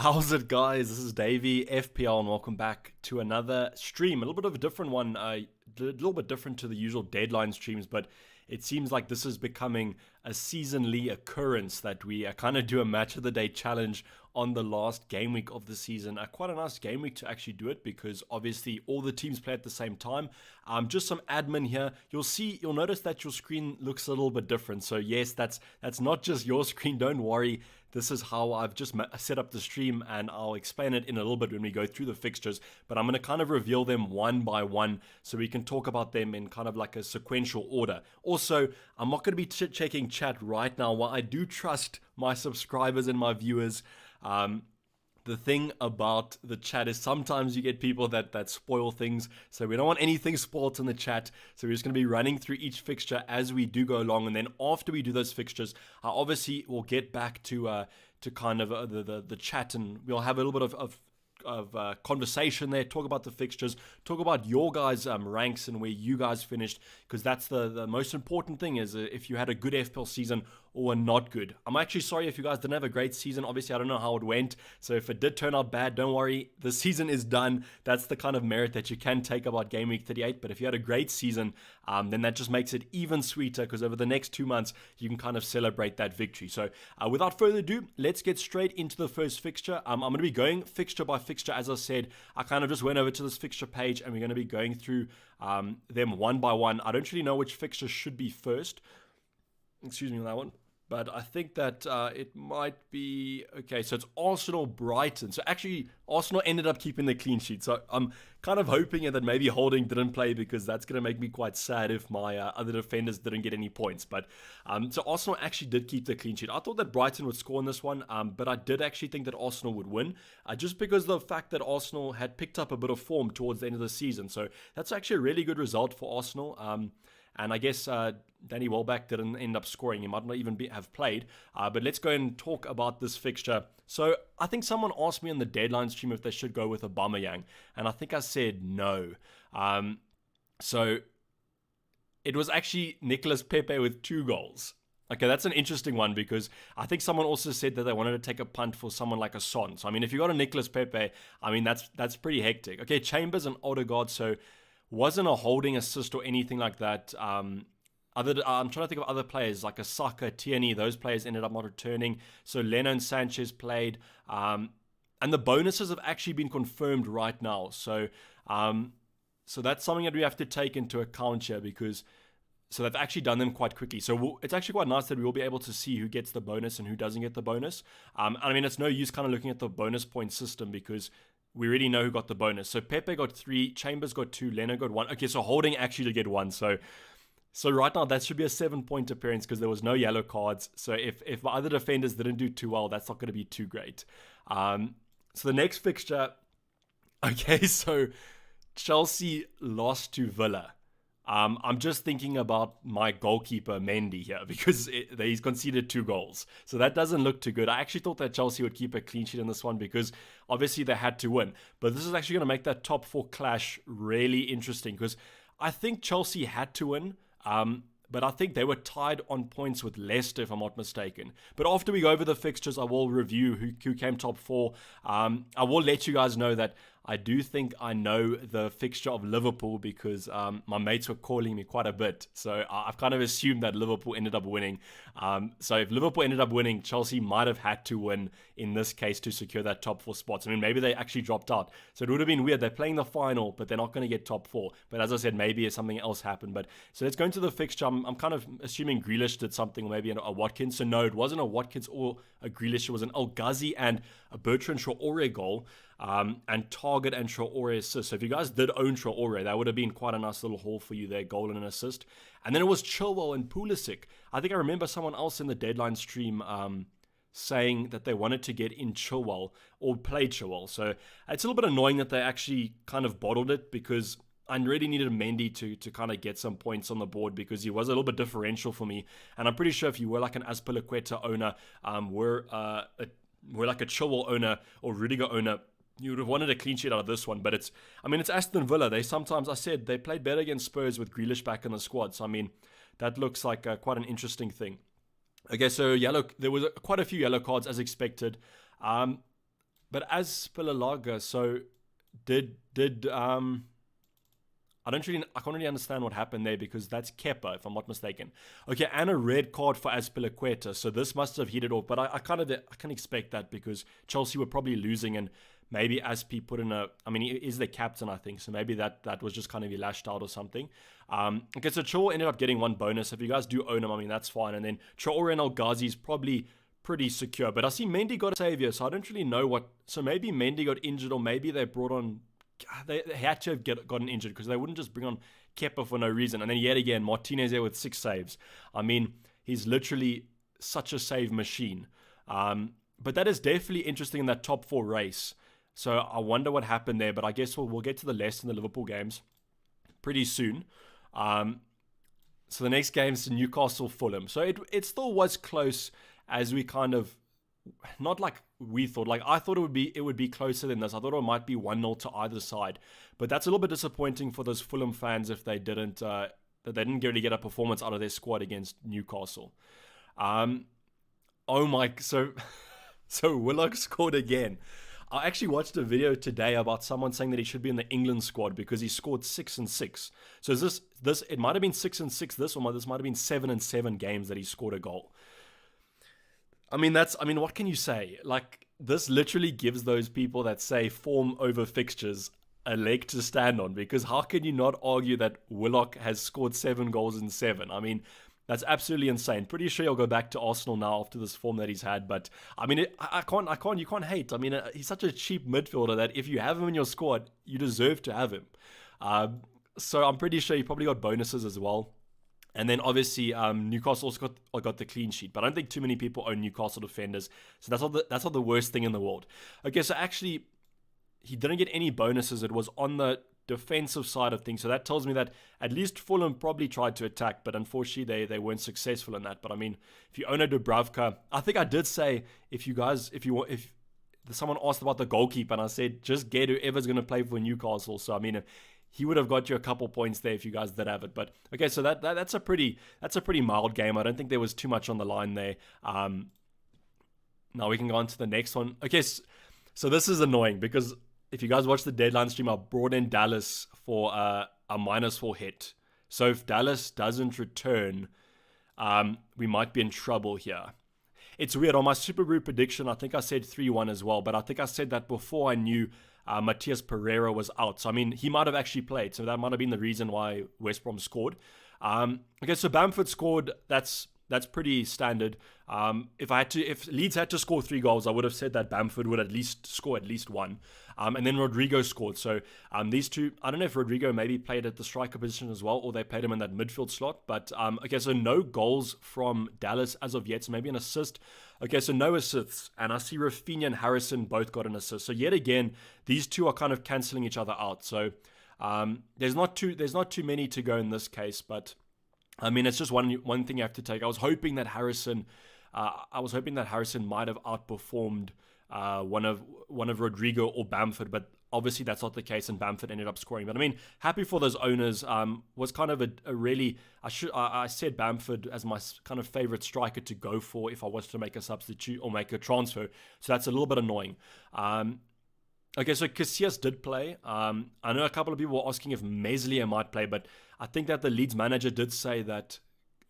How's it, guys? This is Dayvy, FPL, and welcome back to another stream. A little bit of a different one, a little bit different to the usual deadline streams, but it seems like this is becoming a seasonally occurrence that we kind of do a match of the day challenge on the last game week of the season. Quite a nice game week to actually do it because obviously all the teams play at the same time. Just some admin here. You'll notice that your screen looks a little bit different. So yes, that's not just your screen. Don't worry. This is how I've just set up the stream, and I'll explain it in a little bit when we go through the fixtures, but I'm going to kind of reveal them one by one so we can talk about them in kind of like a sequential order. Also, I'm not going to be checking chat right now. While I do trust my subscribers and my viewers, the thing about the chat is sometimes you get people that spoil things, so we don't want anything spoiled in the chat. So we're just going to be running through each fixture as we do go along, and then after we do those fixtures, I obviously will get back to kind of the chat, and we'll have a little bit of conversation there, talk about the fixtures, talk about your guys' ranks and where you guys finished, because that's the most important thing is if you had a good FPL season or not good. I'm actually sorry if you guys didn't have a great season. Obviously, I don't know how it went, so if it did turn out bad, don't worry. The season is done. That's the kind of merit that you can take about Game Week 38, but if you had a great season, then that just makes it even sweeter, because over the next 2 months, you can kind of celebrate that victory. So without further ado, let's get straight into the first fixture. I'm going to be going fixture by fixture. As I said, I kind of just went over to this fixture page, and we're going to be going through them one by one. I don't really know which fixture should be first. Excuse me on that one. But I think that it might be... Okay, so it's Arsenal-Brighton. So actually, Arsenal ended up keeping the clean sheet. So I'm kind of hoping that maybe Holding didn't play, because that's going to make me quite sad if my other defenders didn't get any points. But so Arsenal actually did keep the clean sheet. I thought that Brighton would score in this one, but I did actually think that Arsenal would win, just because of the fact that Arsenal had picked up a bit of form towards the end of the season. So that's actually a really good result for Arsenal. And I guess Danny Welbeck didn't end up scoring. He might not even have played. But let's go and talk about this fixture. So I think someone asked me on the deadline stream if they should go with Aubameyang, and I think I said no. So it was actually Nicolas Pepe with 2 goals. Okay, that's an interesting one, because I think someone also said that they wanted to take a punt for someone like a Son. So I mean, if you got a Nicolas Pepe, I mean that's pretty hectic. Okay, Chambers and Odegaard, so wasn't a Holding assist or anything like that. I'm trying to think of other players like a Saka, Tierney. Those players ended up not returning. So Leno and Sanchez played. And the bonuses have actually been confirmed right now. So that's something that we have to take into account here, because so they've actually done them quite quickly. So it's actually quite nice that we will be able to see who gets the bonus and who doesn't get the bonus. I mean, it's no use kind of looking at the bonus point system, because we already know who got the bonus. So Pepe got 3, Chambers got 2, Leno got 1. Okay, so Holding actually did get 1. So right now that should be a 7-point appearance, because there was no yellow cards. So if my other defenders didn't do too well, that's not going to be too great. So the next fixture, okay, so Chelsea lost to Villa. I'm just thinking about my goalkeeper Mendy here, because he's conceded 2 goals. So that doesn't look too good. I actually thought that Chelsea would keep a clean sheet in this one, because obviously they had to win. But this is actually going to make that top 4 clash really interesting, because I think Chelsea had to win. But I think they were tied on points with Leicester, if I'm not mistaken. But after we go over the fixtures, I will review who came top 4. I will let you guys know that I do think I know the fixture of Liverpool, because my mates were calling me quite a bit. So I've kind of assumed that Liverpool ended up winning. So if Liverpool ended up winning, Chelsea might have had to win in this case to secure that top 4 spots. I mean, maybe they actually dropped out. So it would have been weird. They're playing the final, but they're not going to get top 4. But as I said, maybe something else happened. But so let's go into the fixture. I'm kind of assuming Grealish did something, or maybe a Watkins. So no, it wasn't a Watkins or a Grealish. It was an El Ghazi and a Bertrand Traore goal. And Target and Traore assist. So if you guys did own Traore, that would have been quite a nice little haul for you there, goal and an assist. And then it was Chilwell and Pulisic. I think I remember someone else in the deadline stream saying that they wanted to get in Chilwell or play Chilwell. So it's a little bit annoying that they actually kind of bottled it, because I really needed Mendy to kind of get some points on the board, because he was a little bit differential for me. And I'm pretty sure if you were like an Azpilicueta owner, were like a Chilwell owner or Rudiger owner, you would have wanted a clean sheet out of this one. But it's Aston Villa. They sometimes, I said, they played better against Spurs with Grealish back in the squad. So, I mean, that looks like quite an interesting thing. Okay, so there was quite a few yellow cards as expected. But as Spillalaga, so did I can't really understand what happened there because that's Kepa, if I'm not mistaken. Okay, and a red card for Azpilicueta, so this must have heated off. But I can expect that because Chelsea were probably losing, and maybe Azpi put in he is the captain, I think, so maybe that was just kind of he lashed out or something. Okay, so Chor ended up getting one bonus. If you guys do own him, that's fine. And then Traore and El Ghazi is probably pretty secure. But I see Mendy got a savior, so I don't really know what. So maybe Mendy got injured, or maybe they brought on. They had to have gotten injured because they wouldn't just bring on Kepa for no reason. And then yet again, Martinez there with 6 saves. He's literally such a save machine. But that is definitely interesting in that top 4 race. So I wonder what happened there. But I guess we'll get to the Leicester and the Liverpool games pretty soon. So the next game is Newcastle Fulham. So it still was close as we kind of. Not like we thought. Like I thought it would be closer than this. I thought it might be 1-0 to either side. But that's a little bit disappointing for those Fulham fans if they didn't really get a performance out of their squad against Newcastle. So Willock scored again. I actually watched a video today about someone saying that he should be in the England squad because he scored 6 and 6. So is this it might have been 6 and 6 this might have been 7 and 7 games that he scored a goal. What can you say? Like, this literally gives those people that say form over fixtures a leg to stand on, because how can you not argue that Willock has scored 7 goals in 7? That's absolutely insane. Pretty sure he'll go back to Arsenal now after this form that he's had, but you can't hate. He's such a cheap midfielder that if you have him in your squad, you deserve to have him. So I'm pretty sure he probably got bonuses as well. And then obviously Newcastle also got the clean sheet, but I don't think too many people own Newcastle defenders, so that's not the worst thing in the world. Okay, so actually he didn't get any bonuses. It was on the defensive side of things, so that tells me that at least Fulham probably tried to attack, but unfortunately they weren't successful in that. But if you own a Dubravka, I think I did say if someone asked about the goalkeeper, and I said just get whoever's going to play for Newcastle. So he would have got you a couple points there if you guys did have it. But okay, so that's a pretty mild game. I don't think there was too much on the line there. Now we can go on to the next one. Okay, so this is annoying because if you guys watch the deadline stream, I brought in Dallas for a -4 hit. So if Dallas doesn't return, we might be in trouble here. It's weird. On my Super Brew prediction, I think I said 3-1 as well, but I think I said that before I knew Matias Pereira was out. So, he might have actually played. So that might have been the reason why West Brom scored. Okay, so Bamford scored. That's pretty standard. If Leeds had to score 3 goals, I would have said that Bamford would at least score at least 1. And then Rodrigo scored. So these two, I don't know if Rodrigo maybe played at the striker position as well, or they played him in that midfield slot. But okay, so no goals from Dallas as of yet. So maybe an assist. Okay, so no assists. And I see Rafinha and Harrison both got an assist. So yet again, these two are kind of cancelling each other out. So there's not too many to go in this case, but it's just one thing you have to take. I was hoping that Harrison might have outperformed one of Rodrigo or Bamford, but obviously that's not the case, and Bamford ended up scoring. But happy for those owners. Was kind of a really I said Bamford as my kind of favorite striker to go for if I was to make a substitute or make a transfer. So that's a little bit annoying. Okay, so Casillas did play. I know a couple of people were asking if Meslier might play, but I think that the Leeds manager did say that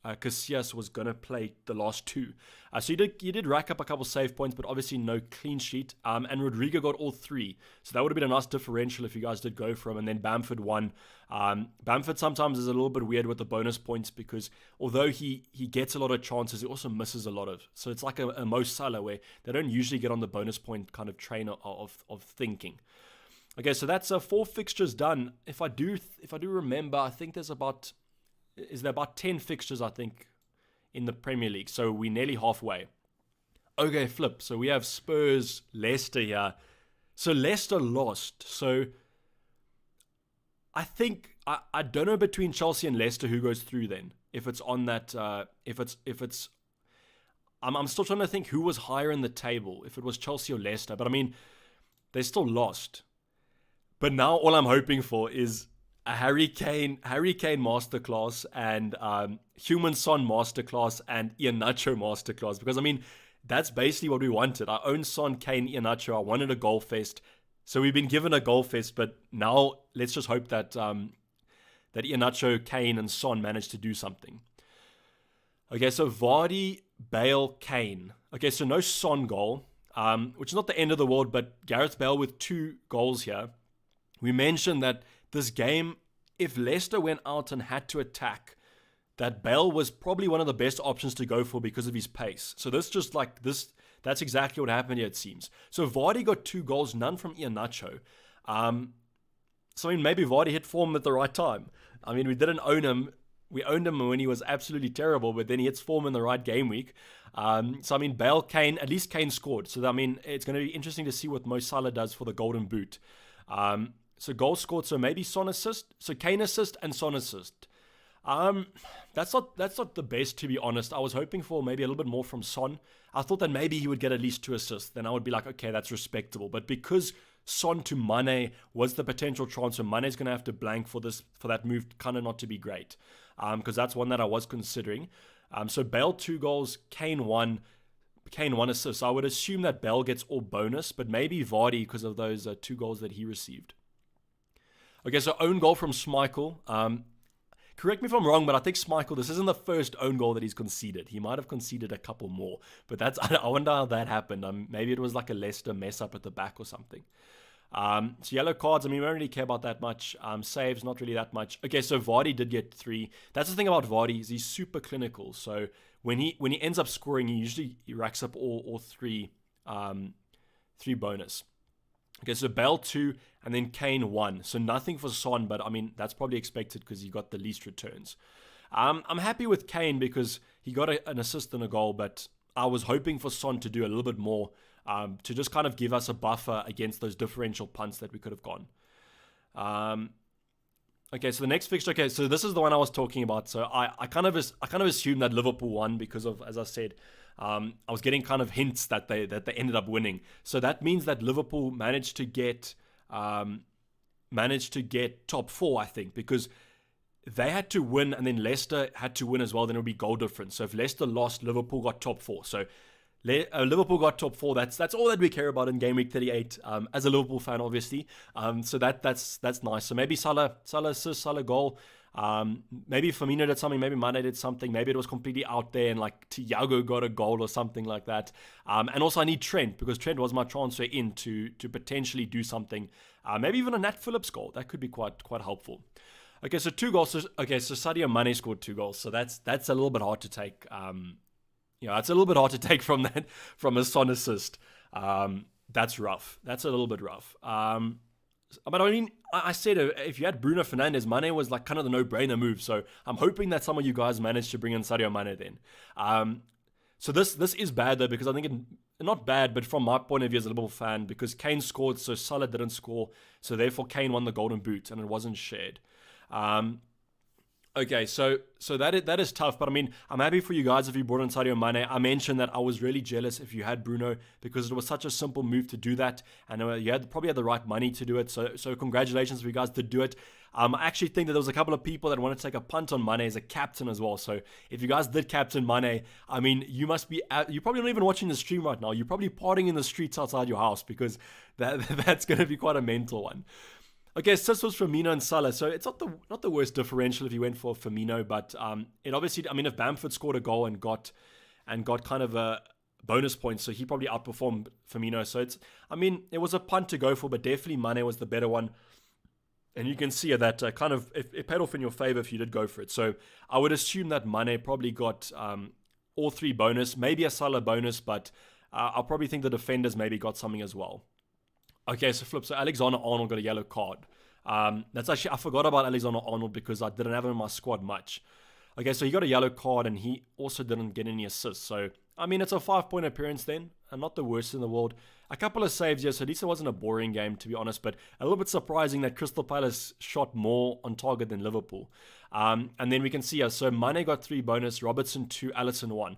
Casillas was going to play the last 2. So he did rack up a couple save points, but obviously no clean sheet. And Rodrigo got all 3. So that would have been a nice differential if you guys did go for him. And then Bamford won. Bamford sometimes is a little bit weird with the bonus points because although he gets a lot of chances, he also misses a lot of. So it's like a Mo Salah where they don't usually get on the bonus point kind of train of thinking. Okay, so that's 4 fixtures done. If I do remember, I think there's about 10 fixtures, I think, in the Premier League. So we're nearly halfway. Okay, flip. So we have Spurs, Leicester here. So Leicester lost. So I think, I don't know between Chelsea and Leicester who goes through then. If it's on that, I'm still trying to think who was higher in the table. If it was Chelsea or Leicester. But they still lost. But now all I'm hoping for is a Harry Kane masterclass and Human Son masterclass and Iheanacho masterclass, because that's basically what we wanted. I own Son, Kane, Iheanacho. I wanted a goal fest. So we've been given a goal fest, but now let's just hope that that Iheanacho, Kane, and Son manage to do something. Okay, so Vardy, Bale, Kane. Okay, so no Son goal, which is not the end of the world, but Gareth Bale with 2 goals here. We mentioned that this game, if Leicester went out and had to attack, that Bale was probably one of the best options to go for because of his pace. So that's exactly what happened here, it seems. So Vardy got 2 goals, none from Iheanacho. So I mean, maybe Vardy hit form at the right time. I mean, we didn't own him. We owned him when he was absolutely terrible, but then he hits form in the right game week. So I mean, Bale, Kane, at least Kane scored. So I mean, it's going to be interesting to see what Mo Salah does for the Golden Boot. So goal scored, so maybe Son assist. So Kane assist and Son assist. That's not the best, to be honest. I was hoping for maybe a little bit more from Son. I thought that maybe he would get at least 2 assists. Then I would be like, okay, that's respectable. But because Son to Mane was the potential transfer, Mane's going to have to blank for that move kind of not to be great. Because that's one that I was considering. So Bale 2 goals, Kane 1 assist. So I would assume that Bale gets all bonus, but maybe Vardy because of those 2 goals that he received. Okay, so own goal from Schmeichel. Correct me if I'm wrong, but I think Schmeichel, this isn't the first own goal that he's conceded. He might have conceded a couple more, but I wonder how that happened. Maybe it was like a Leicester mess up at the back or something. So yellow cards, I mean, we don't really care about that much. Saves, not really that much. Okay, so Vardy did get 3. That's the thing about Vardy, is he's super clinical. So when he ends up scoring, he racks up all 3 bonus. Okay, so Bale 2 and then Kane 1. So nothing for Son, but I mean, that's probably expected because he got the least returns. I'm happy with Kane because he got an assist and a goal, but I was hoping for Son to do a little bit more to just kind of give us a buffer against those differential punts that we could have gone. Okay, so the next fixture, okay, so this is the one I was talking about. So I kind of assumed that Liverpool won because of, as I said, I was getting kind of hints that they ended up winning. So that means that Liverpool managed to get top 4, I think, because they had to win and then Leicester had to win as well. Then it would be goal difference. So if Leicester lost, Liverpool got top 4. So Liverpool got top 4. That's all that we care about in game week 38. As a Liverpool fan, obviously. So that's nice. So maybe Salah assist, Salah goal. Maybe Firmino did something. Maybe Mane did something. Maybe it was completely out there and like Thiago got a goal or something like that. And also I need Trent because Trent was my transfer in to potentially do something. Maybe even a Nat Phillips goal. That could be quite helpful. Okay, so 2 goals. So Sadio Mane scored 2 goals. So that's a little bit hard to take. It's a little bit hard to take from a Son assist. That's rough. That's a little bit rough. But I mean, I said if you had Bruno Fernandes, Mane was like kind of the no-brainer move. So I'm hoping that some of you guys managed to bring in Sadio Mane then. So this is bad though because I think not bad, but from my point of view as a Liverpool fan, because Kane scored, so Salah didn't score, so therefore Kane won the Golden Boot and it wasn't shared. Okay, so that is tough, but I mean, I'm happy for you guys if you brought in Sadio Mane. I mentioned that I was really jealous if you had Bruno because it was such a simple move to do that, and you probably had the right money to do it. So congratulations if you guys did do it. I actually think that there was a couple of people that want to take a punt on Mane as a captain as well. So if you guys did captain Mane, I mean, you're probably not even watching the stream right now. You're probably partying in the streets outside your house because that's going to be quite a mental one. Okay, so was Firmino and Salah. So it's not the worst differential if you went for Firmino, but it obviously, I mean, if Bamford scored a goal and got kind of a bonus point, so he probably outperformed Firmino. So it was a punt to go for, but definitely Mane was the better one. And you can see that it paid off in your favor if you did go for it. So I would assume that Mane probably got all 3 bonus, maybe a Salah bonus, but I'll probably think the defenders maybe got something as well. Okay, so Alexander-Arnold got a yellow card. That's actually, I forgot about Alexander-Arnold because I didn't have him in my squad much. Okay, so he got a yellow card and he also didn't get any assists. So, I mean, it's a 5-point appearance then, and not the worst in the world. A couple of saves, yes, at least it wasn't a boring game, to be honest, but a little bit surprising that Crystal Palace shot more on target than Liverpool. And then we can see, so Mane got 3 bonus, Robertson 2, Alisson 1.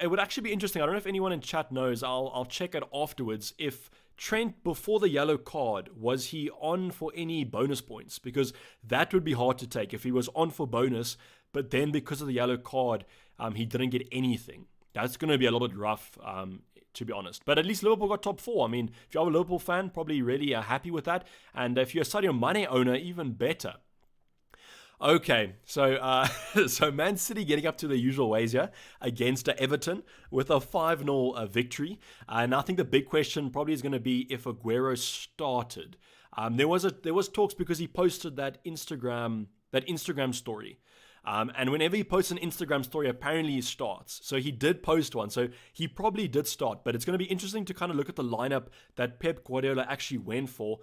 It would actually be interesting. I don't know if anyone in chat knows. I'll check it afterwards if Trent, before the yellow card, was he on for any bonus points? Because that would be hard to take if he was on for bonus, but then because of the yellow card, he didn't get anything. that's going to be a little bit rough, to be honest. But at least Liverpool got top 4. I mean, if you're a Liverpool fan, probably really happy with that. And if you're a Sadio Mane owner, even better. Okay, so so Man City getting up to their usual ways here against Everton with a 5-0 victory. And I think the big question probably is going to be if Aguero started. There was talks because he posted that Instagram story. And whenever he posts an Instagram story, apparently he starts. So he did post one. So he probably did start. But it's going to be interesting to kind of look at the lineup that Pep Guardiola actually went for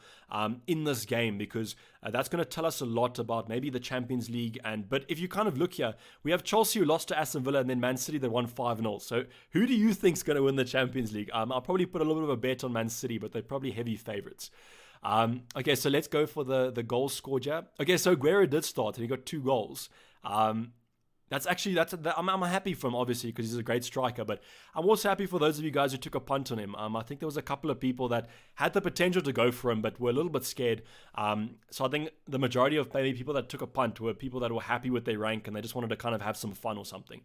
in this game, because that's going to tell us a lot about maybe the Champions League. But if you kind of look here, we have Chelsea who lost to Aston Villa, and then Man City that won 5-0. So who do you think is going to win the Champions League? I'll probably put a little bit of a bet on Man City, but they're probably heavy favorites. Okay, so let's go for the goals scored here. Okay, so Aguero did start, and he got 2 goals. I'm happy for him, obviously, because he's a great striker, but I'm also happy for those of you guys who took a punt on him. I think there was a couple of people that had the potential to go for him, but were a little bit scared. So I think the majority of maybe people that took a punt were people that were happy with their rank and they just wanted to kind of have some fun or something.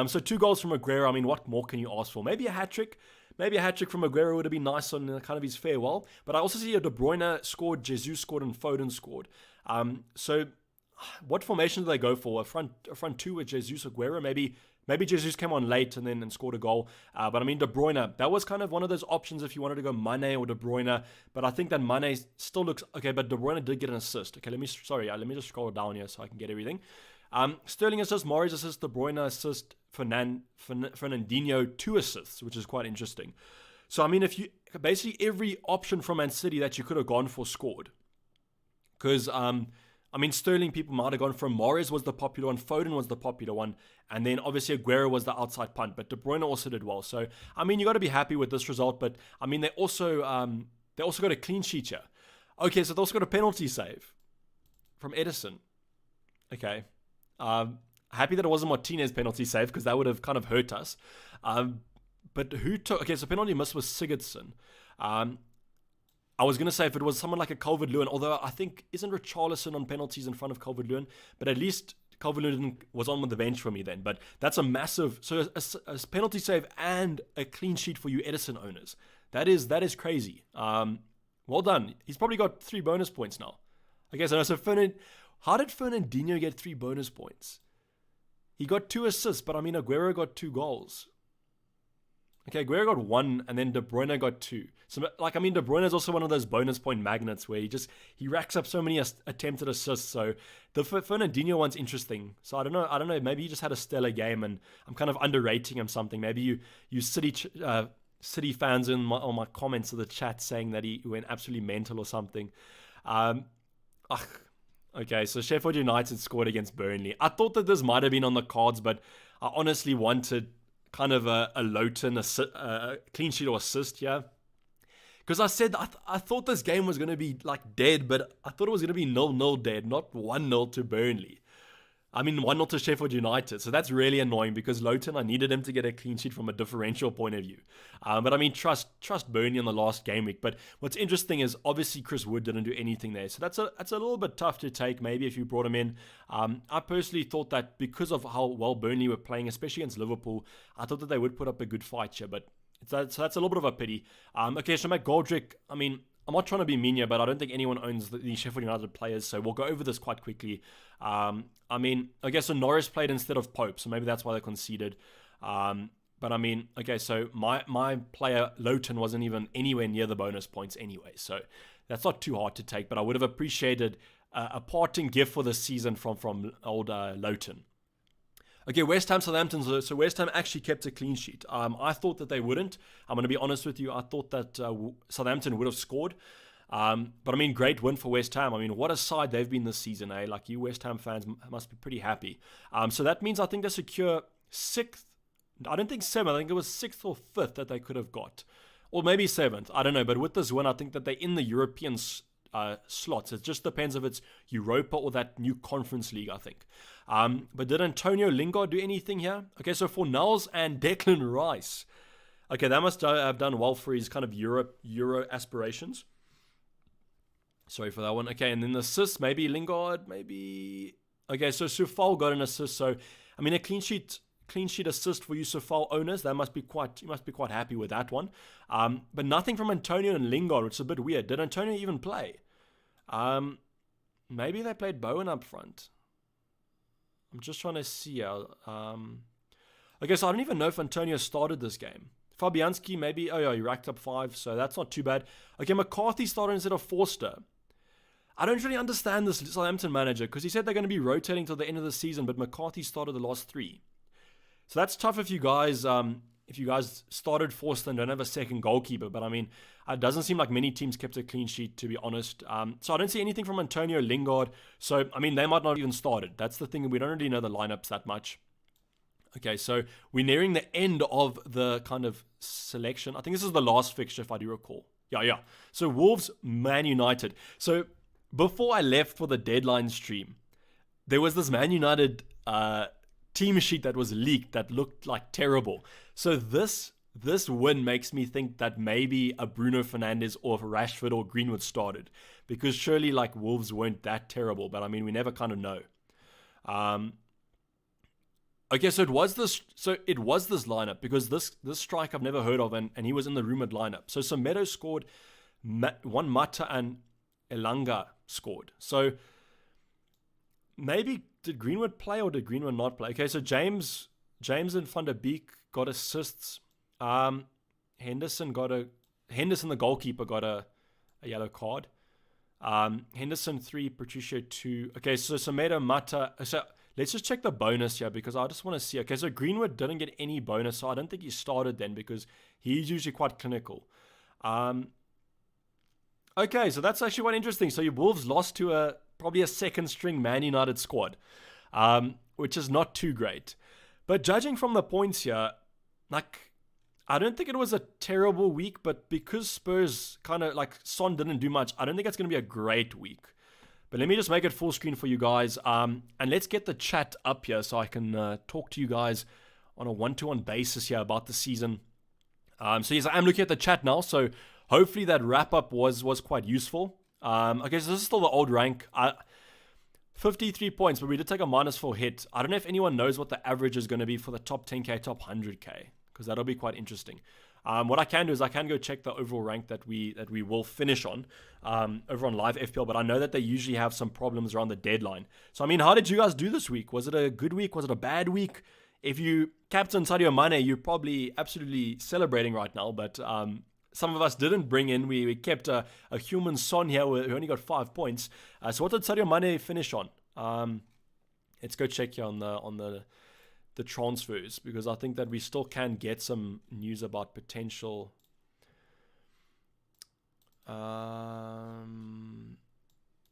So 2 goals from Aguero. I mean, what more can you ask for? Maybe a hat-trick. Maybe a hat-trick from Aguero would have been nice on kind of his farewell. But I also see De Bruyne scored, Jesus scored, and Foden scored. So what formation do they go for? A front 2 with Jesus, Aguero? Maybe Jesus came on late and scored a goal. But I mean, De Bruyne, that was kind of one of those options if you wanted to go Mane or De Bruyne. But I think that Mane still looks okay. But De Bruyne did get an assist. Okay, let me just scroll down here so I can get everything. Sterling assist, Mahrez assist, De Bruyne assist, Fernandinho 2 assists, which is quite interesting. So I mean, if you basically every option from Man City that you could have gone for scored, because I mean, Sterling people might have gone from Mahrez was the popular one, Foden was the popular one, and then obviously Aguero was the outside punt, but De Bruyne also did well. So I mean, you got to be happy with this result. But I mean, they also got a clean sheet here. Okay, so they also got a penalty save from Edison. Okay. Happy that it wasn't Martinez penalty save, because that would have kind of hurt us. But who took... Okay, so penalty miss was Sigurdsson. I was going to say if it was someone like a Calvert-Lewin, although I think isn't Richarlison on penalties in front of Calvert-Lewin, but at least Calvert-Lewin was on the bench for me then. But that's a massive... So a penalty save and a clean sheet for you Edison owners. That is crazy. Well done. He's probably got 3 bonus points now. Okay, so how did Fernandinho get 3 bonus points? He got 2 assists, but I mean, Aguero got 2 goals. Okay, Aguero got 1, and then De Bruyne got 2. So, like, I mean, De Bruyne is also one of those bonus point magnets where he racks up so many attempted assists. So the Fernandinho one's interesting. So I don't know. Maybe he just had a stellar game, and I'm kind of underrating him something. Maybe you City fans on my comments of the chat saying that he went absolutely mental or something. Okay, so Sheffield United scored against Burnley. I thought that this might have been on the cards, but I honestly wanted kind of a Lowton clean sheet or assist here. Because I said I thought this game was going to be like dead, but I thought it was going to be 0-0 dead, not 1-0 to Burnley. I mean, 1-0 to Sheffield United. So that's really annoying because Lowton, I needed him to get a clean sheet from a differential point of view. But I mean, trust Burnley on the last game week. But what's interesting is obviously Chris Wood didn't do anything there. So that's a little bit tough to take maybe if you brought him in. I personally thought that because of how well Burnley were playing, especially against Liverpool, I thought that they would put up a good fight here. But so that's a little bit of a pity. Okay, so McGoldrick, I mean, I'm not trying to be mean here, but I don't think anyone owns the Sheffield United players, so we'll go over this quite quickly. I mean, I guess so Norris played instead of Pope, so maybe that's why they conceded. But I mean, okay, so my player, Lowton, wasn't even anywhere near the bonus points anyway, so that's not too hard to take, but I would have appreciated a parting gift for the season from old Lowton. Okay, West Ham, Southampton. So West Ham actually kept a clean sheet. I thought that they wouldn't. I'm going to be honest with you. I thought that Southampton would have scored. But I mean, great win for West Ham. I mean, what a side they've been this season, eh? Like, you West Ham fans must be pretty happy. So that means I think they secure 6th. I don't think 7th. I think it was 6th or 5th that they could have got. Or maybe 7th. I don't know. But with this win, I think that they're in the European slots. It just depends if it's Europa or that new Conference League, I think. But did Antonio Lingard do anything here? Okay, so for Niles and Declan Rice. Okay, that must have done well for his kind of Euro aspirations. Sorry for that one. Okay, and then the assists, maybe Lingard, maybe... Okay, so Soufal got an assist. So, I mean, a clean sheet clean sheet assist for Yusufal owners. You must be quite happy with that one. But nothing from Antonio and Lingard, which is a bit weird. Did Antonio even play? Maybe they played Bowen up front. I'm just trying to see. Okay, so I don't even know if Antonio started this game. Fabianski, maybe. Oh, yeah, he racked up 5, so that's not too bad. Okay, McCarthy started instead of Forster. I don't really understand this Southampton manager because he said they're going to be rotating till the end of the season, but McCarthy started the last 3. So that's tough if you guys started Forster and don't have a second goalkeeper. But I mean, it doesn't seem like many teams kept a clean sheet, to be honest. So I don't see anything from Antonio Lingard. So, I mean, they might not even started. That's the thing. We don't really know the lineups that much. Okay, so we're nearing the end of the kind of selection. I think this is the last fixture, if I do recall. Yeah. So Wolves, Man United. So before I left for the deadline stream, there was this Man United team sheet that was leaked that looked like terrible. So this win makes me think that maybe a Bruno Fernandes or Rashford or Greenwood started, because surely like Wolves weren't that terrible. But I mean, we never kind of know. Okay, so it was this lineup, because this strike I've never heard of, and he was in the rumored lineup. So Semedo scored, one Mata and Elanga scored. So maybe did Greenwood play or did Greenwood not play? Okay, so James and Van der Beek got assists. Henderson, the goalkeeper, got a yellow card. Henderson 3, Patricio 2. Okay, so Semedo, Mata. So let's just check the bonus here, because I just want to see. Okay, so Greenwood didn't get any bonus, so I don't think he started then, because he's usually quite clinical. Okay, so that's actually quite interesting. So your Wolves lost to probably a second string Man United squad, which is not too great. But judging from the points here, like, I don't think it was a terrible week, but because Spurs kind of, like, Son didn't do much, I don't think it's going to be a great week. But let me just make it full screen for you guys. And let's get the chat up here so I can talk to you guys on a one-to-one basis here about the season. So yes, I am looking at the chat now. So hopefully that wrap-up was quite useful. Okay, so this is still the old rank. 53 points, but we did take a -4 hit. I don't know if anyone knows what the average is going to be for the top 10k, top 100k, because that'll be quite interesting. What I can do is I can go check the overall rank that we will finish on over on live FPL, but I know that they usually have some problems around the deadline. So, I mean, how did you guys do this week? Was it a good week? Was it a bad week? If you captain Sadio Mane, you're probably absolutely celebrating right now, but some of us didn't bring in. We kept a human Son here who only got 5 points. So what did Sadio Mane finish on? Let's go check here on the transfers, because I think that we still can get some news about potential.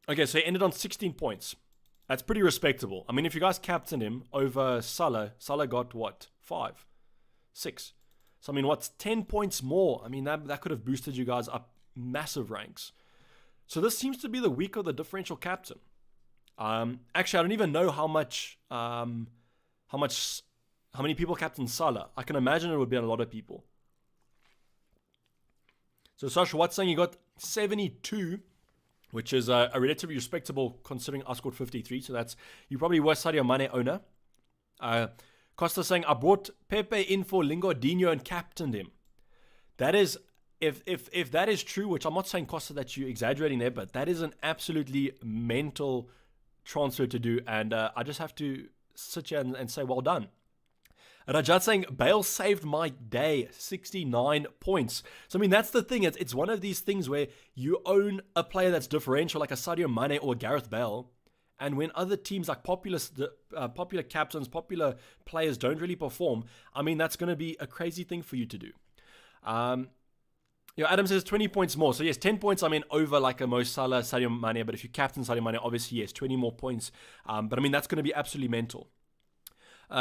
Okay, so he ended on 16 points. That's pretty respectable. I mean, if you guys captained him over Salah got what? 5, 6. So, I mean, what's 10 points more? I mean, that could have boosted you guys up massive ranks. So this seems to be the week of the differential captain. Actually, I don't even know how many people captain Salah. I can imagine it would be a lot of people. So Sasha Watt's saying you got 72, which is a relatively respectable considering I scored 53. So that's, you probably were Sadio Mane owner. Costa saying I brought Pepe in for Lingardinho and captained him. That is, if that is true, which I'm not saying, Costa, that you're exaggerating there, but that is an absolutely mental transfer to do, and I just have to sit here and say well done. Rajat saying Bale saved my day, 69 points. So I mean, that's the thing. It's one of these things where you own a player that's differential, like a Sadio Mane or a Gareth Bale, and when other teams like popular captains, popular players don't really perform, I mean, that's going to be a crazy thing for you to do. Adam says 20 points more. So yes, 10 points, I mean, over like a Mo Salah, Sadio Mane. But if you captain Sadio Mane, obviously, yes, 20 more points. But I mean, that's going to be absolutely mental.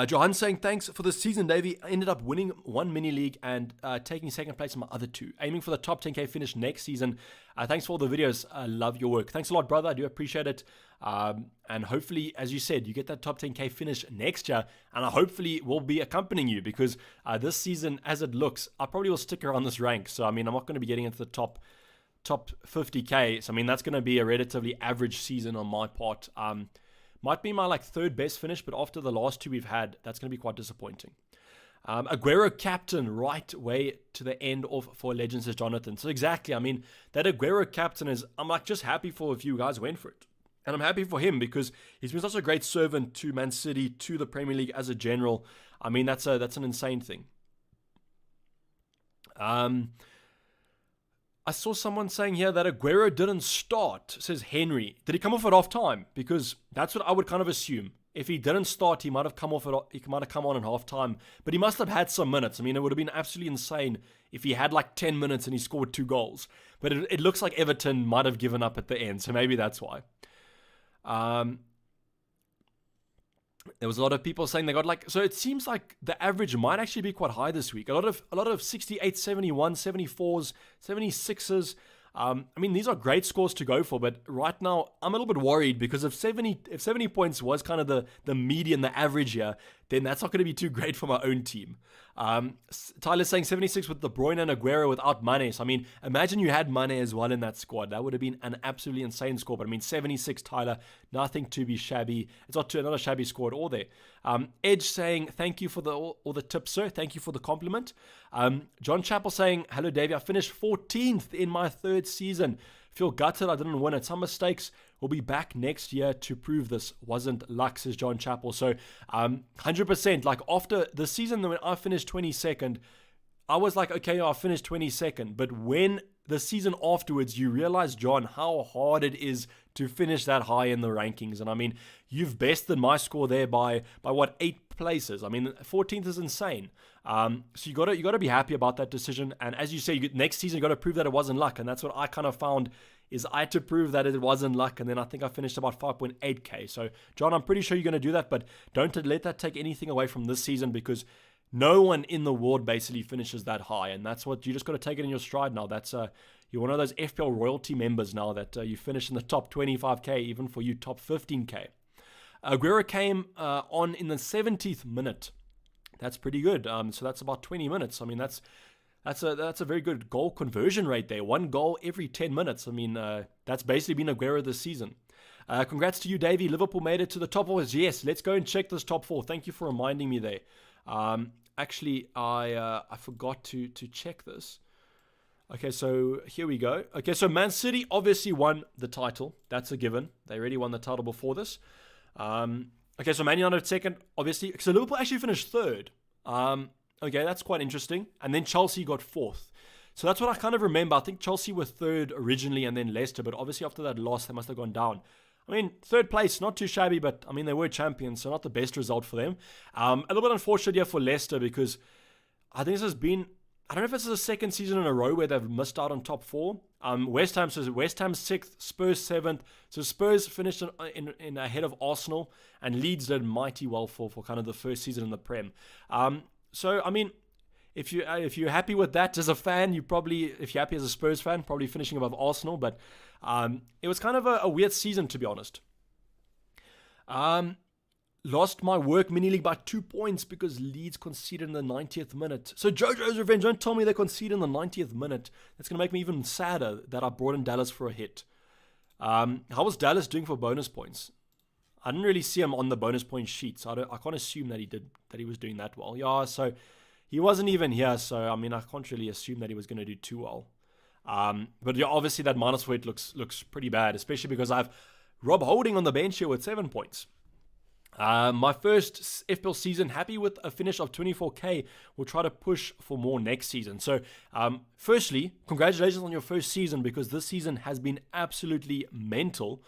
Johan saying, thanks for the season, Dayvy. I ended up winning one mini league and taking second place in my other 2. Aiming for the top 10k finish next season. Thanks for all the videos. I love your work. Thanks a lot, brother. I do appreciate it. And hopefully, as you said, you get that top 10k finish next year. And I hopefully will be accompanying you, because this season, as it looks, I probably will stick around this rank. So, I mean, I'm not going to be getting into the top 50k. So, I mean, that's going to be a relatively average season on my part. Might be my third best finish, but after the last two we've had, that's going to be quite disappointing. Aguero captain right way to the end of for Legends, says Jonathan. So exactly, I mean, that Aguero captain is, I'm just happy for if you guys went for it. And I'm happy for him because he's been such a great servant to Man City, to the Premier League as a general. I mean, that's an insane thing. I saw someone saying here that Aguero didn't start, says Henry. Did he come off at half time? Because that's what I would kind of assume. If he didn't start, he might have come on in half time. But he must have had some minutes. I mean, it would have been absolutely insane if he had 10 minutes and he scored 2 goals. But it looks like Everton might have given up at the end, so maybe that's why. There was a lot of people saying they got so it seems like the average might actually be quite high this week. A lot of 68, 71, 74s, 76s. I mean, these are great scores to go for, but right now I'm a little bit worried because if 70 points was kind of the median, the average here, then that's not going to be too great for my own team. Tyler's saying 76 with De Bruyne and Aguero without Mane. So, I mean, imagine you had Mane as well in that squad. That would have been an absolutely insane score. But I mean, 76, Tyler, nothing to be shabby. It's not a shabby score at all there. Edge saying, thank you for all the tips, sir. Thank you for the compliment. John Chappell saying, hello, Dayvy. I finished 14th in my 3rd season. Feel gutted I didn't win it. Some mistakes. We'll be back next year to prove this wasn't luck, says John Chappell. So 100%, after the season when I finished 22nd, I was okay, I finished 22nd. But when the season afterwards, you realize, John, how hard it is to finish that high in the rankings. And I mean, you've bested my score there by what, 8 places. I mean, 14th is insane. So you got to be happy about that decision. And as you say, next season you got to prove that it wasn't luck. And that's what I kind of found is I had to prove that it wasn't luck. And then I think I finished about 5.8k. So John, I'm pretty sure you're going to do that, but don't let that take anything away from this season because no one in the world basically finishes that high. And that's what you just got to take it in your stride now. That's you're one of those FPL royalty members now that you finish in the top 25k, even for you top 15k. Aguero came on in the 70th minute. That's pretty good. So that's about 20 minutes. I mean, that's a very good goal conversion rate there. 1 goal every 10 minutes. I mean, that's basically been Aguero this season. Congrats to you, Dayvy. Liverpool made it to the top 4. Yes, let's go and check this top 4. Thank you for reminding me there. Actually, I forgot to check this. Okay, so here we go. Okay, so Man City obviously won the title. That's a given. They already won the title before this. Okay, so Man United second, obviously. So Liverpool actually finished third. Okay, that's quite interesting. And then Chelsea got 4th. So that's what I kind of remember. I think Chelsea were 3rd originally and then Leicester. But obviously after that loss, they must have gone down. I mean, 3rd place, not too shabby, but I mean, they were champions, so not the best result for them. A little bit unfortunate here for Leicester because I think this has been, I don't know if this is the 2nd season in a row where they've missed out on top 4. West Ham's 6th, Spurs 7th. So Spurs finished in ahead of Arsenal, and Leeds did mighty well for kind of the first season in the Prem. So, I mean, if you're happy with that as a fan, if you're happy as a Spurs fan, probably finishing above Arsenal, but it was kind of a weird season, to be honest. Lost my work mini league by 2 points because Leeds conceded in the 90th minute. So JoJo's Revenge, don't tell me they conceded in the 90th minute. That's going to make me even sadder that I brought in Dallas for a hit. How was Dallas doing for bonus points? I didn't really see him on the bonus point sheet, so I can't assume that he was doing that well. Yeah, so he wasn't even here, so I mean I can't really assume that he was going to do too well. But yeah, obviously that minus weight looks pretty bad, especially because I have Rob Holding on the bench here with 7 points. My first FPL season, happy with a finish of 24k. We'll try to push for more next season. So, firstly, congratulations on your first season because this season has been absolutely mental.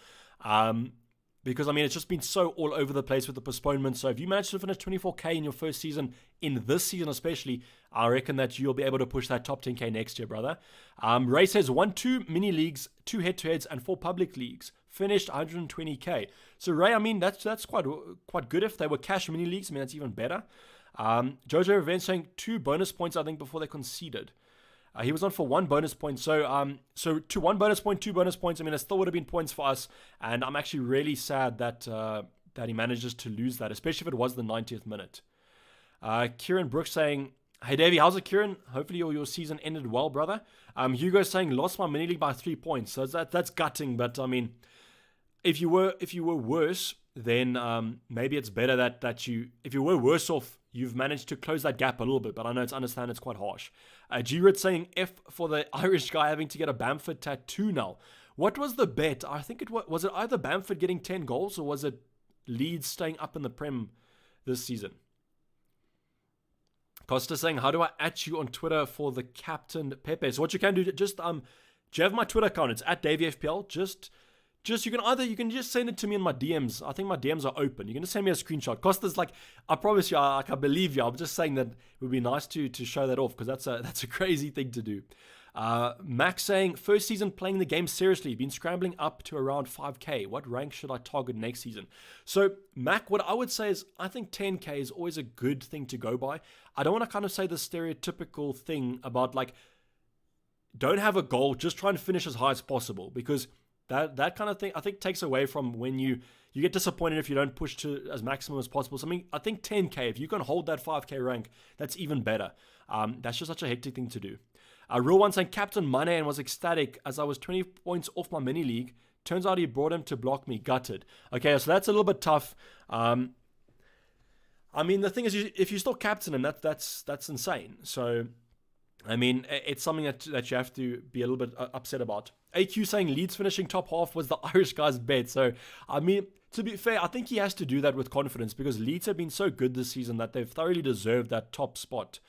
Because, I mean, it's just been so all over the place with the postponement. So if you manage to finish 24k in your first season, in this season especially, I reckon that you'll be able to push that top 10k next year, brother. Ray says, won 2 mini leagues, 2 head-to-heads, and 4 public leagues. Finished 120k. So Ray, I mean, that's quite good. If they were cash mini leagues, I mean, that's even better. Jojo Revenge saying 2 bonus points, I think, before they conceded. He was on for 1 bonus point. So to 1 bonus point, 2 bonus points. I mean, it still would have been points for us. And I'm actually really sad that he manages to lose that, especially if it was the 90th minute. Kieran Brooks saying, hey, Dayvy, how's it, Kieran? Hopefully your season ended well, brother. Hugo saying, lost my mini league by 3 points. So that's gutting. But, I mean, if you were worse, then maybe it's better that you, if you were worse off, you've managed to close that gap a little bit. But I know it's quite harsh. G-Rid saying F for the Irish guy having to get a Bamford tattoo now. What was the bet? I think was it either Bamford getting 10 goals or was it Leeds staying up in the Prem this season? Costa saying, how do I at you on Twitter for the captain Pepe? So what you can do, just do you have my Twitter account? It's at Dayvy FPL. Just you can just send it to me in my DMs. I think my DMs are open. You can just send me a screenshot. Costa's like, I promise you, I believe you. I'm just saying that it would be nice to show that off because that's a crazy thing to do. Max saying, first season playing the game seriously, been scrambling up to around 5k. What rank should I target next season? So Mac, what I would say is I think 10k is always a good thing to go by. I don't want to kind of say the stereotypical thing about like, don't have a goal, just try and finish as high as possible, because that kind of thing I think takes away from when you get disappointed if you don't push to as maximum as possible. So I think 10k, if you can hold that 5k rank, that's even better. That's just such a hectic thing to do. Real one saying Captain Mane and was ecstatic as I was 20 points off my mini league. Turns out he brought him to block me. Gutted. Okay, so that's a little bit tough. I mean, the thing is, if you still captain him, that's insane. So, I mean, it's something that you have to be a little bit upset about. AQ saying Leeds finishing top half was the Irish guy's bet. So, I mean, to be fair, I think he has to do that with confidence because Leeds have been so good this season that they've thoroughly deserved that top spot.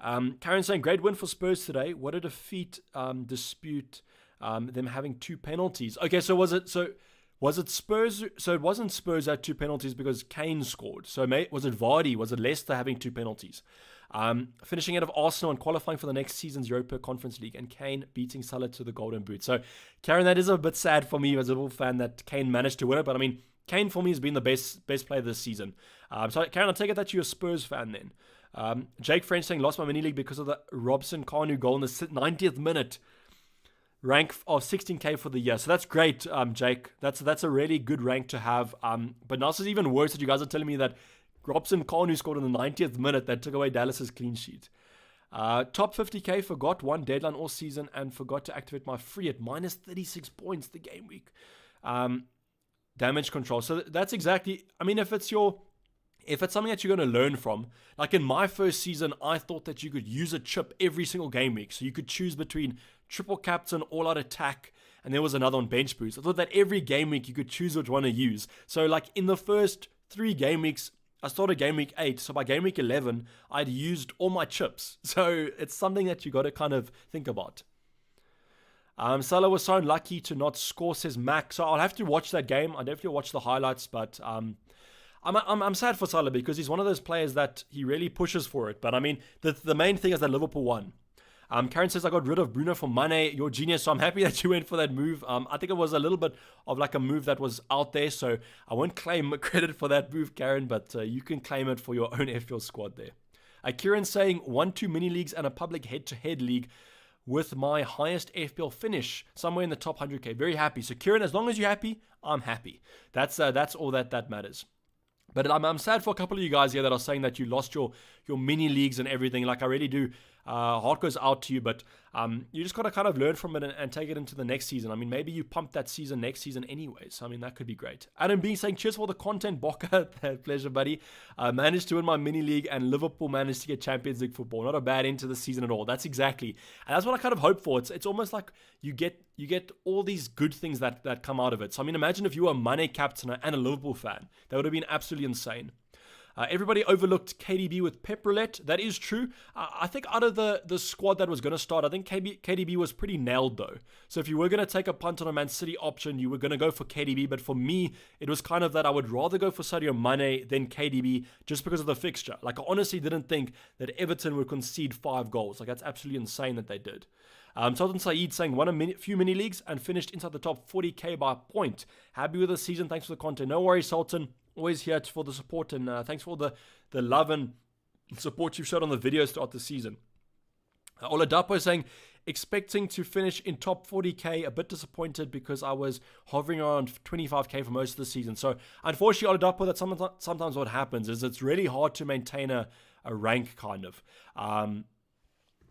Karen saying, great win for Spurs today. What a defeat, dispute them having 2 penalties. Okay, so was it Spurs? So it wasn't Spurs that had 2 penalties because Kane scored. So was it Vardy? Was it Leicester having 2 penalties? Finishing out of Arsenal and qualifying for the next season's Europa Conference League, and Kane beating Salah to the Golden Boot. So, Karen, that is a bit sad for me as a Liverpool fan that Kane managed to win it. But I mean, Kane for me has been the best player this season. So, Karen, I'll take it that you're a Spurs fan then. Jake French saying lost my mini league because of the Robson Kanu goal in the 90th minute. Rank of 16k for the year. So that's great, Jake. That's a really good rank to have. But now it's even worse that you guys are telling me that Robson Kanu scored in the 90th minute that took away Dallas's clean sheet. Top 50k, forgot one deadline all season and forgot to activate my free at minus 36 points the game week. Damage control. So that's exactly, I mean, if it's something that you're going to learn from, like in my first season, I thought that you could use a chip every single game week. So you could choose between triple captain, all out attack, and there was another on bench boost. I thought that every game week you could choose which one to use. So like in the first 3 game weeks, I started game week 8. So by game week 11, I'd used all my chips. So it's something that you got to kind of think about. Salah was so unlucky to not score, says Mac. So I'll have to watch that game. I definitely watch the highlights, but I'm sad for Salah because he's one of those players that he really pushes for it. But I mean, the main thing is that Liverpool won. Karen says, I got rid of Bruno for Mane. You're a genius. So I'm happy that you went for that move. I think it was a little bit of like a move that was out there. So I won't claim credit for that move, Karen, but you can claim it for your own FPL squad there. Kieran saying 1-2 mini leagues and a public head-to-head league with my highest FPL finish somewhere in the top 100k. Very happy. So Kieran, as long as you're happy, I'm happy. That's all that matters. But I'm sad for a couple of you guys here that are saying that you lost your mini leagues and everything. Like I really do. Heart goes out to you, but you just got to kind of learn from it and take it into the next season. I mean, maybe you pump that season next season anyways. So, I mean, that could be great. Adam B saying, cheers for the content, Boca. Pleasure, buddy. Managed to win my mini league and Liverpool managed to get Champions League football. Not a bad end to the season at all. That's exactly. And that's what I kind of hope for. It's almost like you get all these good things that come out of it. So, I mean, imagine if you were a Mane captain and a Liverpool fan. That would have been absolutely insane. Everybody overlooked KDB with Pep Roulette. That is true. I think out of the squad that was going to start, I think KDB was pretty nailed though. So if you were going to take a punt on a Man City option, you were going to go for KDB. But for me, it was kind of that I would rather go for Sadio Mane than KDB just because of the fixture. Like I honestly didn't think that Everton would concede 5 goals. Like that's absolutely insane that they did. Sultan Saeed saying won a few mini leagues and finished inside the top 40k by a point. Happy with the season. Thanks for the content. No worries, Sultan. Always here for the support and thanks for the love and support you've showed on the videos throughout the season. Oladapo saying, expecting to finish in top 40k, a bit disappointed because I was hovering around 25k for most of the season. So unfortunately, Oladapo, that's sometimes what happens is it's really hard to maintain a rank kind of.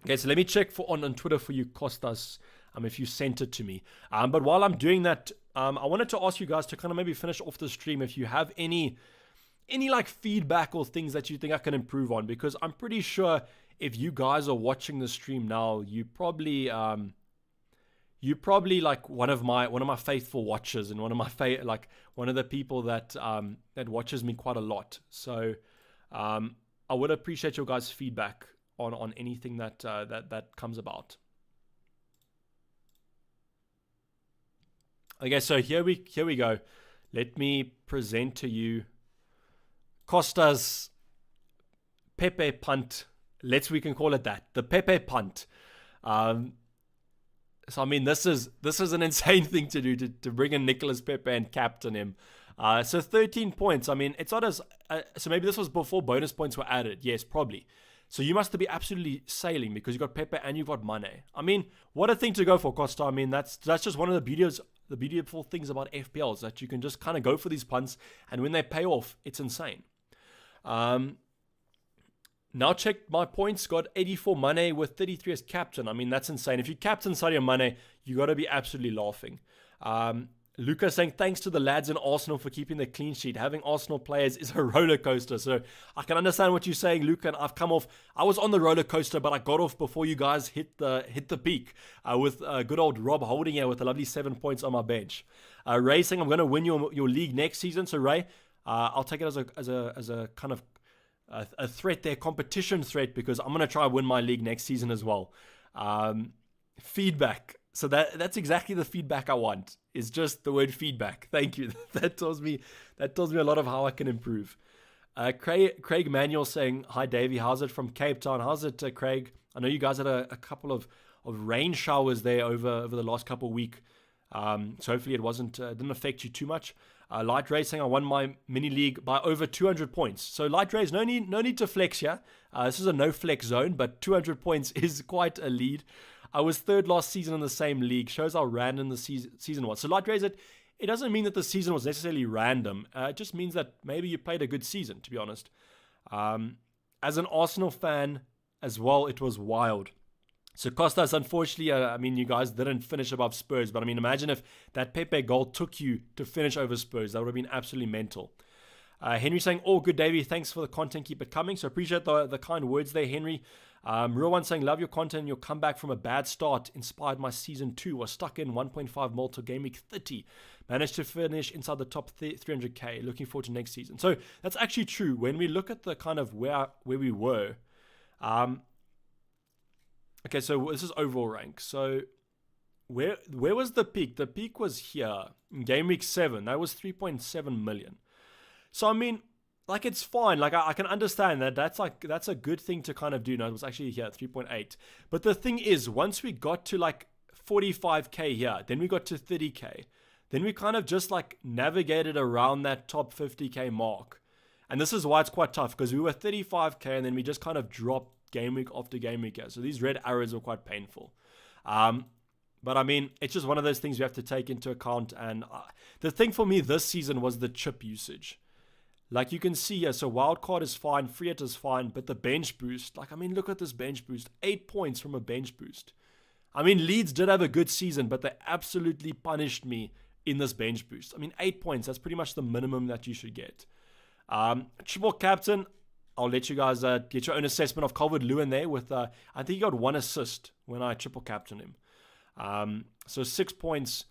Okay, so let me check on Twitter for you, Costas, if you sent it to me. But while I'm doing that, I wanted to ask you guys to kind of maybe finish off the stream if you have any like feedback or things that you think I can improve on, because I'm pretty sure if you guys are watching the stream now, you probably like one of my faithful watchers and one of the people that watches me quite a lot. So I would appreciate your guys' feedback on anything that comes about. Okay, so here we go. Let me present to you Costa's Pepe punt. We can call it that, the Pepe punt. So I mean, this is an insane thing to do, to bring in Nicolas Pepe and captain him. So 13 points. I mean, it's not as so maybe this was before bonus points were added. Yes, probably. So you must be absolutely sailing because you got Pepe and you got Mane. I mean, what a thing to go for, Costa. I mean, that's just one of the beautiful things about FPL is that you can just kind of go for these punts, and when they pay off, it's insane. Now check my points. Got 84 Mane with 33 as captain. I mean, that's insane. If you captain Sadio Mane, you got to be absolutely laughing. Luca saying, thanks to the lads in Arsenal for keeping the clean sheet. Having Arsenal players is a roller coaster. So I can understand what you're saying, Luca. And I was on the roller coaster, but I got off before you guys hit the peak with good old Rob holding here with a lovely 7 points on my bench. Ray saying, I'm going to win your league next season. So Ray, I'll take it as a kind of a threat there, competition threat, because I'm going to try and win my league next season as well. Feedback. So that's exactly the feedback I want. Is just the word feedback. Thank you. That tells me a lot of how I can improve. Craig Manuel saying, hi Dayvy, how's it from Cape Town? How's it, Craig? I know you guys had a couple of rain showers there over the last couple of weeks. So hopefully it didn't affect you too much. Light Ray saying, I won my mini league by over 200 points. So Light Rays, no need to flex here. This is a no flex zone, but 200 points is quite a lead. I was third last season in the same league. Shows how random the season was. So Light Rays, it doesn't mean that the season was necessarily random. It just means that maybe you played a good season, to be honest. As an Arsenal fan as well, it was wild. So Costas, unfortunately, I mean, you guys didn't finish above Spurs. But I mean, imagine if that Pepe goal took you to finish over Spurs. That would have been absolutely mental. Henry saying, all good, Davey. Thanks for the content. Keep it coming. So appreciate the kind words there, Henry. Real One saying, love your content. Your comeback from a bad start inspired my season 2. Was stuck in 1.5 mil to Gameweek 30. Managed to finish inside the top 300k. Looking forward to next season. So that's actually true. When we look at the kind of where we were. Okay, so this is overall rank. So where was the peak? The peak was here in Gameweek 7. That was 3.7 million. So I mean, like, it's fine. Like, I can understand that. That's a good thing to kind of do. No, it was actually here 3.8. But the thing is, once we got to like 45k here, then we got to 30k, then we kind of just like navigated around that top 50k mark. And this is why it's quite tough, because we were 35k and then we just kind of dropped game week after game week. So these red arrows were quite painful. But I mean, it's just one of those things we have to take into account. And the thing for me this season was the chip usage. Like you can see here, so wildcard is fine, free hit is fine, but the bench boost, like, I mean, look at this bench boost. 8 points from a bench boost. I mean, Leeds did have a good season, but they absolutely punished me in this bench boost. I mean, 8 points, that's pretty much the minimum that you should get. Triple captain, I'll let you guys get your own assessment of Calvert-Lewin there with, I think he got 1 assist when I triple captained him. So 6 points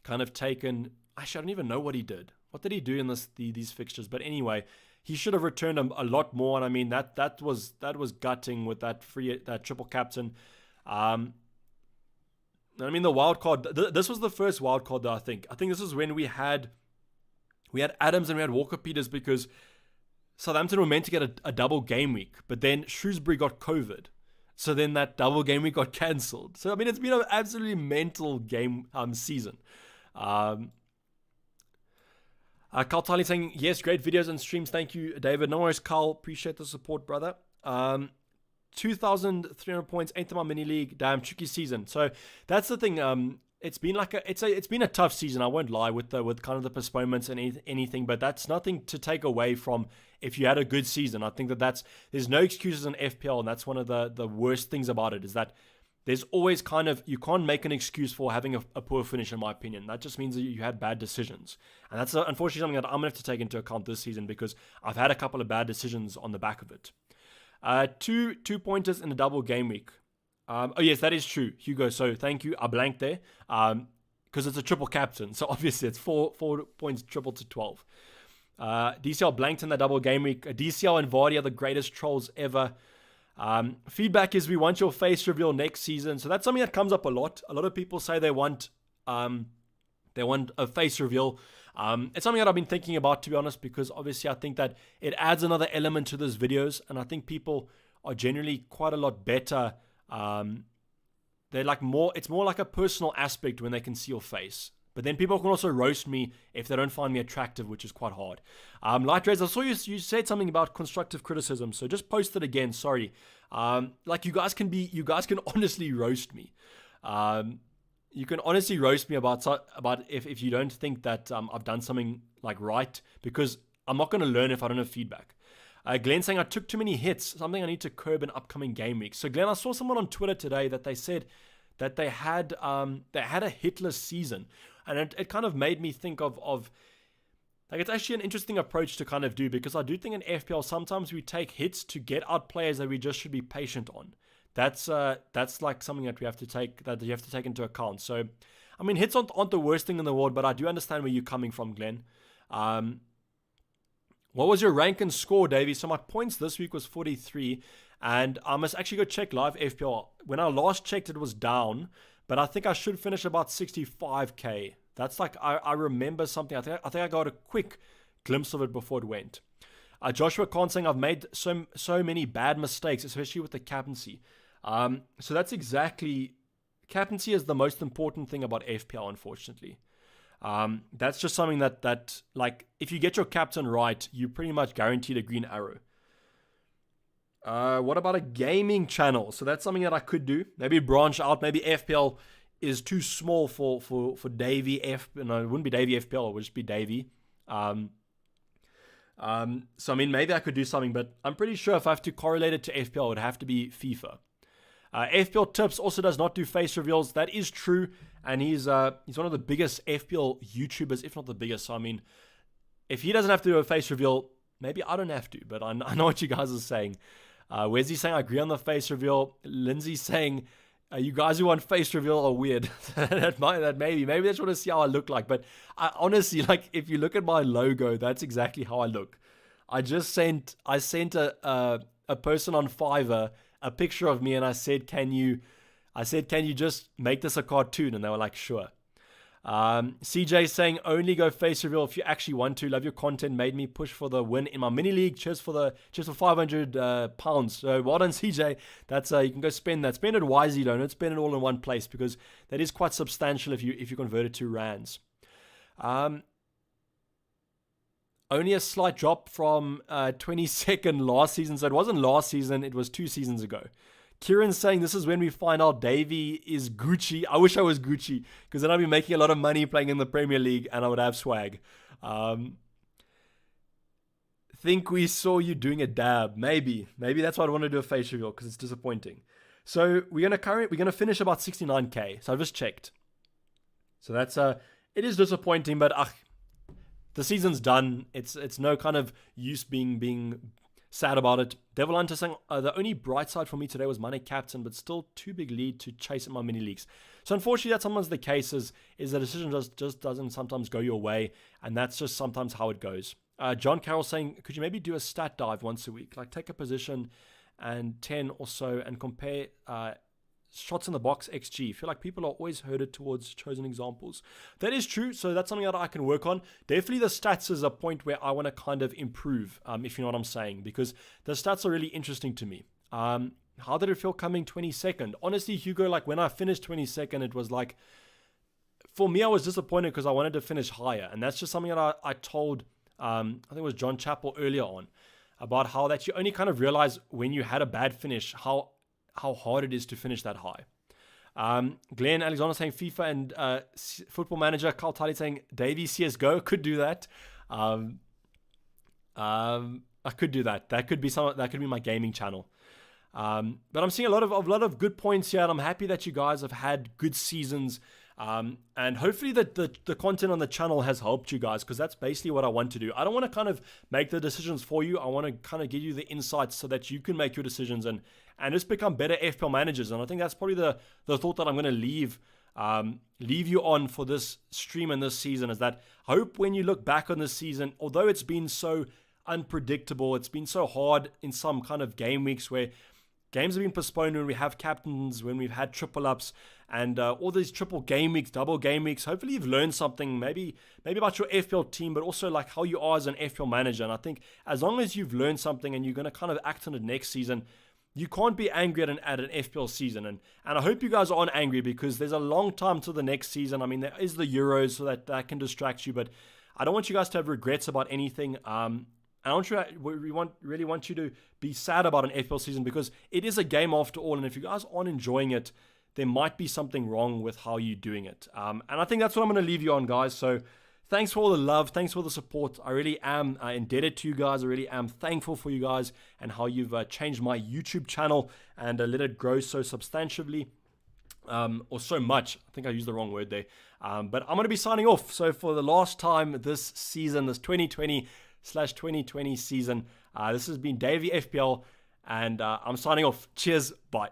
kind of taken. Actually, I don't even know what he did. What did he do in these fixtures? But anyway, he should have returned a lot more. And I mean, that was gutting with that triple captain. I mean, the wild card. This was the first wild card, though. I think this is when we had Adams and we had Walker Peters, because Southampton were meant to get a double game week, but then Shrewsbury got COVID. So then that double game week got cancelled. So I mean, it's been an absolutely mental game season. Carl Tiley saying, yes, great videos and streams. Thank you, David. No worries, Carl. Appreciate the support, brother. 2,300 points, 8th in my mini league. Damn, tricky season. So that's the thing. It's been it's been a tough season. I won't lie with kind of the postponements and anything, but that's nothing to take away from if you had a good season. I think there's no excuses in FPL, and that's one of the worst things about it, is that there's always kind of, you can't make an excuse for having a poor finish, in my opinion. That just means that you had bad decisions. And that's unfortunately something that I'm going to have to take into account this season, because I've had a couple of bad decisions on the back of it. Two pointers in a double game week. Oh yes, that is true, Hugo. So thank you. I blanked there because it's a triple captain. So obviously it's 4 points triple to 12. DCL blanked in the double game week. DCL and Vardy are the greatest trolls ever. Feedback is we want your face reveal next season. So that's something that comes up a lot. A lot of people say they want a face reveal. It's something that I've been thinking about, to be honest, because obviously I think that it adds another element to those videos, and I think people are generally quite a lot better. They're like more. It's more like a personal aspect when they can see your face. But then people can also roast me if they don't find me attractive, which is quite hard. Light Rays, I saw you said something about constructive criticism, so just post it again. Sorry. Like you guys can honestly roast me. You can honestly roast me about if you don't think that I've done something like right, because I'm not going to learn if I don't have feedback. Glenn saying I took too many hits, something I need to curb in upcoming game weeks. So Glenn, I saw someone on Twitter today that they said that they had a hitless season. And it kind of made me think of like, it's actually an interesting approach to kind of do, because I do think in FPL sometimes we take hits to get out players that we just should be patient on. That's like something that you have to take into account. So, I mean, hits aren't the worst thing in the world, but I do understand where you're coming from, Glenn. What was your rank and score, Davey? So my points this week was 43, and I must actually go check live FPL. When I last checked, it was down, but I think I should finish about 65k. That's like, I remember something. I think I got a quick glimpse of it before it went. Joshua Khan saying I've made so many bad mistakes, especially with the captaincy. So that's exactly, captaincy is the most important thing about FPL, unfortunately. That's just something that like, if you get your captain right, you pretty much guaranteed a green arrow. What about a gaming channel? So that's something that I could do. Maybe branch out. Maybe FPL is too small for Dayvy No, it wouldn't be Dayvy FPL. It would just be Dayvy. So I mean, maybe I could do something, but I'm pretty sure if I have to correlate it to FPL, it would have to be FIFA. FPL Tips also does not do face reveals. That is true, and he's one of the biggest FPL YouTubers, if not the biggest. So I mean, if he doesn't have to do a face reveal, maybe I don't have to. But I know what you guys are saying. Wesley saying I agree on the face reveal. Lindsay saying you guys who want face reveal are weird. maybe they just want to see how I look like. But I honestly, like, if you look at my logo, that's exactly how I look. I sent a person on Fiverr a picture of me, and I said, can you just make this a cartoon? And they were like, sure. CJ saying only go face reveal if you actually want to. Love your content, made me push for the win in my mini league. Cheers for 500 pounds. So well done, CJ. That's you can go spend that. Spend it wisely, don't spend it all in one place, because that is quite substantial if you convert it to rands. Only a slight drop from 22nd last season. So it wasn't last season, it was 2 seasons ago. Kieran's saying this is when we find out Dayvy is Gucci. I wish I was Gucci, because then I'd be making a lot of money playing in the Premier League and I would have swag. Think we saw you doing a dab. Maybe that's why I want to do a face reveal, because it's disappointing. So we're gonna finish about 69k. So I've just checked. So that's it is disappointing, but the season's done. It's no kind of use being sad about it. Devil Hunter saying the only bright side for me today was money captain, but still too big lead to chase in my mini leagues. So unfortunately, that's sometimes the case. Is the decision just doesn't sometimes go your way, and that's just sometimes how it goes. John Carroll saying, could you maybe do a stat dive once a week, like take a position and 10 or so, and compare shots in the box XG. I feel like people are always herded towards chosen examples. That is true, so that's something that I can work on. Definitely the stats is a point where I want to kind of improve, if you know what I'm saying, because the stats are really interesting to me. How did it feel coming 22nd? Honestly, Hugo, like when I finished 22nd, it was like, for me, I was disappointed because I wanted to finish higher, and that's just something that I told, I think it was John Chappell earlier on, about how that you only kind of realize when you had a bad finish, how hard it is to finish that high. Glenn Alexander saying FIFA and Football Manager. Carl Tiley saying Dayvy CSGO could do that. I could do that. That could be my gaming channel. But I'm seeing a lot of good points here, and I'm happy that you guys have had good seasons. And hopefully the content on the channel has helped you guys, because that's basically what I want to do. I don't want to kind of make the decisions for you. I want to kind of give you the insights so that you can make your decisions and just become better FPL managers. And I think that's probably the thought that I'm going to leave you on for this stream and this season, is that I hope when you look back on this season, although it's been so unpredictable, it's been so hard in some kind of game weeks where games have been postponed, when we have captains, when we've had triple ups, and all these triple game weeks, double game weeks. Hopefully you've learned something, maybe about your FPL team, but also like how you are as an FPL manager. And I think as long as you've learned something and you're going to kind of act on it next season, you can't be angry at an FPL season. And I hope you guys aren't angry, because there's a long time till the next season. I mean, there is the Euros, so that can distract you, but I don't want you guys to have regrets about anything. We really want you to be sad about an FPL season, because it is a game after all. And if you guys aren't enjoying it, there might be something wrong with how you're doing it. And I think that's what I'm going to leave you on, guys. So thanks for all the love. Thanks for the support. I really am indebted to you guys. I really am thankful for you guys and how you've changed my YouTube channel and let it grow so substantially. Or so much. I think I used the wrong word there. But I'm going to be signing off. So for the last time this season, this 2020/2020 season, this has been Dayvy FPL, and I'm signing off. Cheers. Bye.